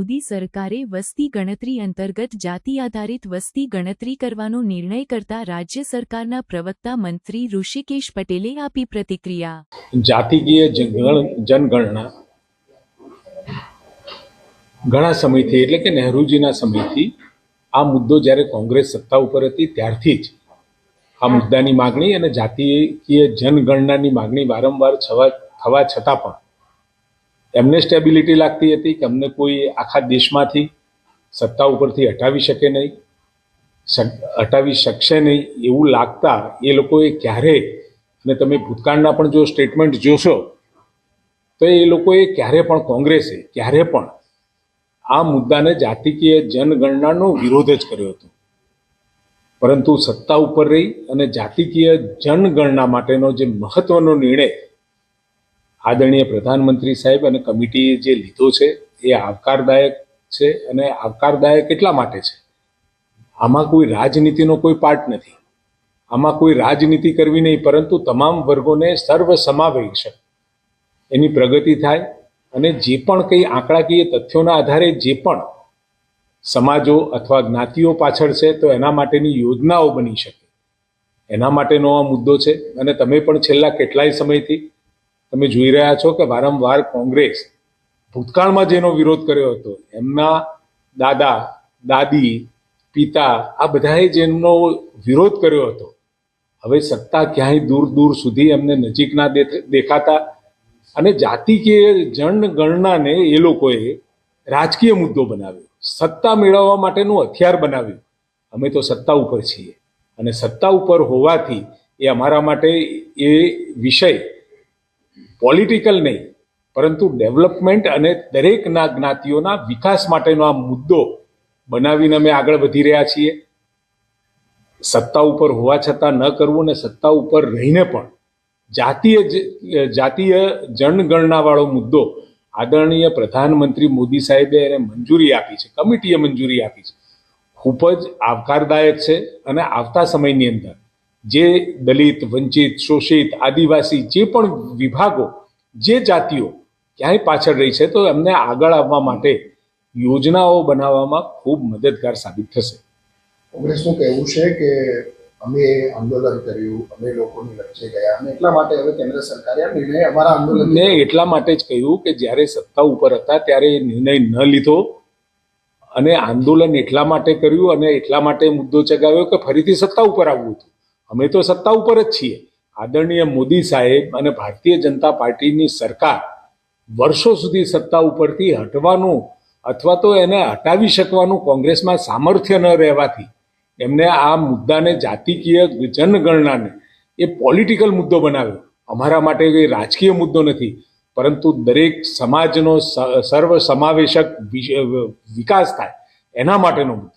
મોદી સરકારે વસ્તી ગણતરી અંતર્ગત જાતિ આધારિત વસ્તી ગણતરી કરવાનો નિર્ણય કરતા રાજ્ય સરકારના પ્રવક્તા મંત્રી ઋષિકેશ પટેલે આપી પ્રતિક્રિયા। જાતિકીય જનગણના ઘણા સમયથી એટલે કે નહેરુજીના સમયથી આ મુદ્દો જ્યારે કોંગ્રેસ સત્તા ઉપર હતી ત્યારથી જ આ મુદ્દાની માગણી અને જાતિકીય જનગણનાની માગણી વારંવાર થવા છતાં પણ એમને સ્ટેબિલિટી લાગતી હતી કે અમને કોઈ આખા દેશમાંથી સત્તા ઉપરથી હટાવી શકશે નહીં એવું લાગતા એ લોકોએ ક્યારે, અને તમે ભૂતકાળના પણ જો સ્ટેટમેન્ટ જોશો તો એ લોકોએ ક્યારે પણ કોંગ્રેસે ક્યારે પણ આ મુદ્દાને જાતિકીય જનગણનાનો વિરોધ જ કર્યો હતો, પરંતુ સત્તા ઉપર રહી અને જાતિકીય જનગણના માટેનો જે મહત્વનો નિર્ણય આદરણીય પ્રધાનમંત્રી સાહેબ અને કમિટીએ જે લીધો છે એ આવકારદાયક છે। અને આવકારદાયક એટલા માટે છે, આમાં કોઈ રાજનીતિનો કોઈ પાર્ટ નથી, આમાં કોઈ રાજનીતિ કરવી નહીં, પરંતુ તમામ વર્ગોને સર્વસમાવેશક એની પ્રગતિ થાય અને જે પણ કંઈ આંકડાકીય તથ્યોના આધારે જે પણ સમાજો અથવા જ્ઞાતિઓ પાછળ છે તો એના માટેની યોજનાઓ બની શકે, એના માટેનો આ મુદ્દો છે। અને તમે પણ છેલ્લા કેટલાય સમયથી તમે જોઈ રહ્યા છો કે વારંવાર કોંગ્રેસ ભૂતકાળમાં જેનો વિરોધ કર્યો હતો, એમના દાદા દાદી પિતા આ બધાએ જેનો વિરોધ કર્યો હતો, હવે સત્તા ક્યાંય દૂર દૂર સુધી એમને નજીકના દેખાતા અને જાતિકીય જનગણનાને એ લોકોએ રાજકીય મુદ્દો બનાવ્યો, સત્તા મેળવવા માટેનું હથિયાર બનાવ્યું। અમે તો સત્તા ઉપર છીએ અને સત્તા ઉપર હોવાથી એ અમારા માટે એ વિષય પોલિટિકલ નહીં પરંતુ ડેવલપમેન્ટ અને દરેકના જ્ઞાતિઓના વિકાસ માટેનો આ મુદ્દો બનાવીને અમે આગળ વધી રહ્યા છીએ। સત્તા ઉપર હોવા છતાં ન કરવું અને સત્તા ઉપર રહીને પણ જાતીય જનગણનાવાળો મુદ્દો આદરણીય પ્રધાનમંત્રી મોદી સાહેબે એને મંજૂરી આપી છે, કમિટીએ મંજૂરી આપી છે, ખૂબ જ આવકારદાયક છે। અને આવતા સમયની અંદર જે દલિત, વંચિત, શોષિત, આદિવાસી જે પણ વિભાગો, જે જાતિઓ ક્યાંય પાછળ રહી છે તો એમને આગળ આવવા માટે યોજનાઓ બનાવવામાં ખૂબ મદદગાર સાબિત થશે। કોંગ્રેસનું કહેવું છે કે અમે આંદોલન કર્યું, અમે લોકોની વચ્ચે ગયા અને એટલા માટે હવે કેન્દ્ર સરકારે આ નિર્ણય અમારા આંદોલનને એટલા માટે જ કહ્યું કે જ્યારે સત્તા ઉપર હતા ત્યારે એ નિર્ણય ન લીધો અને આંદોલન એટલા માટે કર્યું અને એટલા માટે મુદ્દો ચગાવ્યો કે ફરીથી સત્તા ઉપર આવવું હતું। અમે તો સત્તા ઉપર જ છીએ। આદરણીય મોદી સાહેબ અને ભારતીય જનતા પાર્ટીની સરકાર વર્ષો સુધી સત્તા ઉપરથી હટવાનું અથવા તો એને હટાવી શકવાનું કોંગ્રેસમાં સામર્થ્ય ન રહેવાથી એમને આ મુદ્દાને જાતિકીય જનગણનાને એ પોલિટિકલ મુદ્દો બનાવ્યો। અમારા માટે એ રાજકીય મુદ્દો નથી, પરંતુ દરેક સમાજનો સર્વસમાવેશક વિકાસ થાય એના માટેનો મુદ્દો।